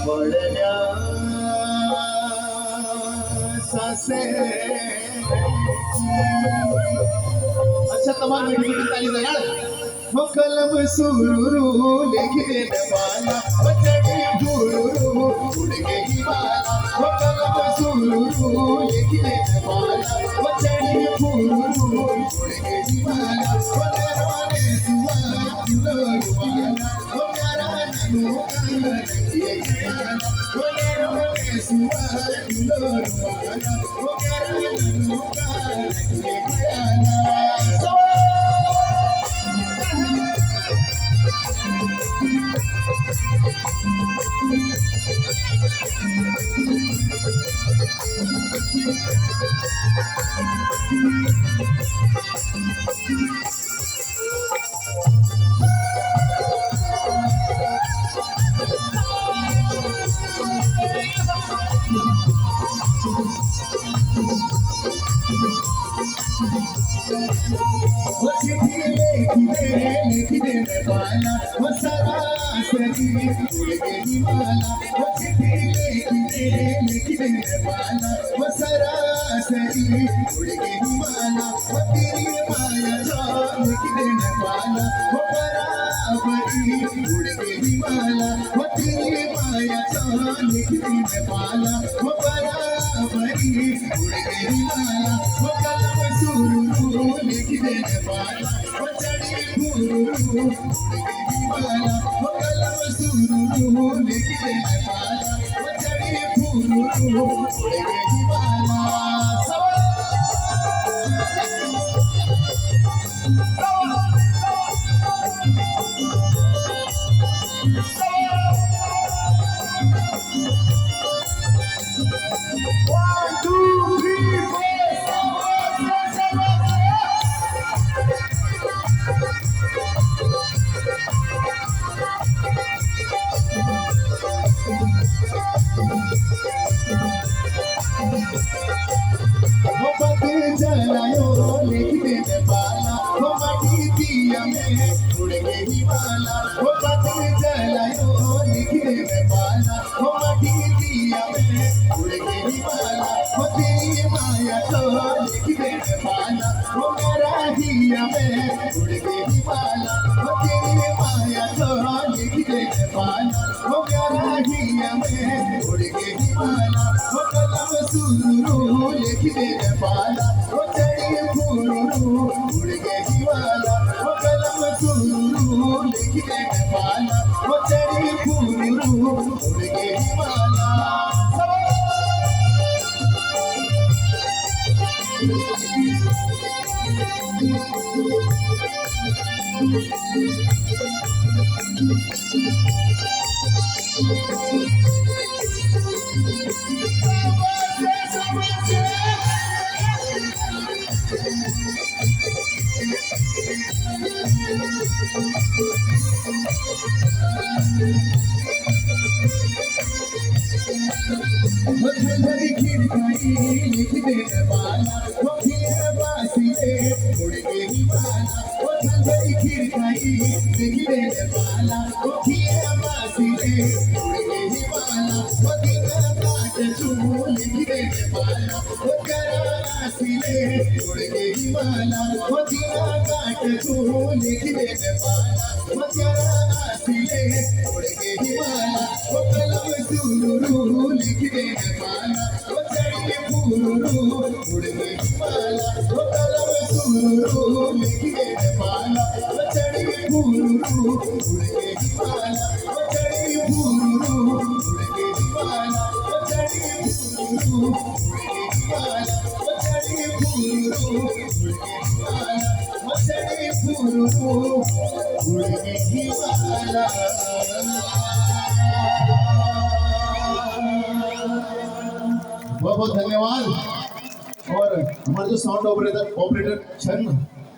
पडल्या सासे। अच्छा तमाम मीठी मीठी ताली बजाना। वो कलम सुरूरू लेके बाला बचड़ी भूरू उड़ के ही बाला। वो कलम सुरूरू लेके बाला बचड़ी भूरू उड़ के ही बाला। वो नरवाने सुआ जुलो बाला वो प्यारा ननु काला ये बाला। वो नरवाने सुआ जुलो बाला वो प्यारा ननु काला ये बाला। वो चिट्ठी लिखने में बाला वो सरासरी उड़ गई माला। वो चिट्ठी लिखने में बाला वो सरासरी उड़ गई माला। वो तेरी माया जो लिखने में बाला वो बराबरी उड़ गई माला। वो तेरी माया जो लिखने में बाला वो बराबरी उड़ गई माला। वो कलम सुरूरू लिखने में बाला वो चढ़ी भूरू उड़ गई माला। वो कलम सुरूरू लिखने में बाला वो चढ़ी भूरू उड़ गई माला। वो पति जलायो लिखने में बाला वो मटी दिया में उड़ गई माला। वो पति जलायो लिखने में बाला वो मटी दिया में उड़ गई माला। वो तेरी माया तो लिखने में बाला वो मेरा दिया में उड़ गई माला। वो तेरी माया तो लिखने में बाला वो मेरा दिया में उड़ गई माला। वो कलम सुरूरू लिखने में बाला वो चढ़ी भूरू उड़ गई माला। वो कलम सुरूरू लिखने में बाला वो चढ़ी भूरू उड़ गई माला। वो झलझली खिड़की लिखने में बाला वो खिया बासिले उड़ गई माला। वो झलझली खिड़की लिखने में बाला वो खिया बासिले उड़ गई माला। वो दिन काट चू लिखने में बाला वो करासिले उड़ गई माला। वो दिन काट चू लिखने में बाला वो करासिले उड़ गई माला। वो कलम सुरूरू लिखने में बाला वो चढ़ी भूरू उड़ गई माला। वो कलम सुरूरू लिखने में बाला वो चढ़ी भूरू उड़ गई माला। वो चढ़ी भूरू उड़ गई माला। वो चढ़ी भूरू उड़ गई माला। वो चढ़ी भूरू उड़ गई माला। वो चढ़ी भूरू उड़ गई माला। बहुत बहुत धन्यवाद। और हमारे जो साउंड ऑपरेटर छन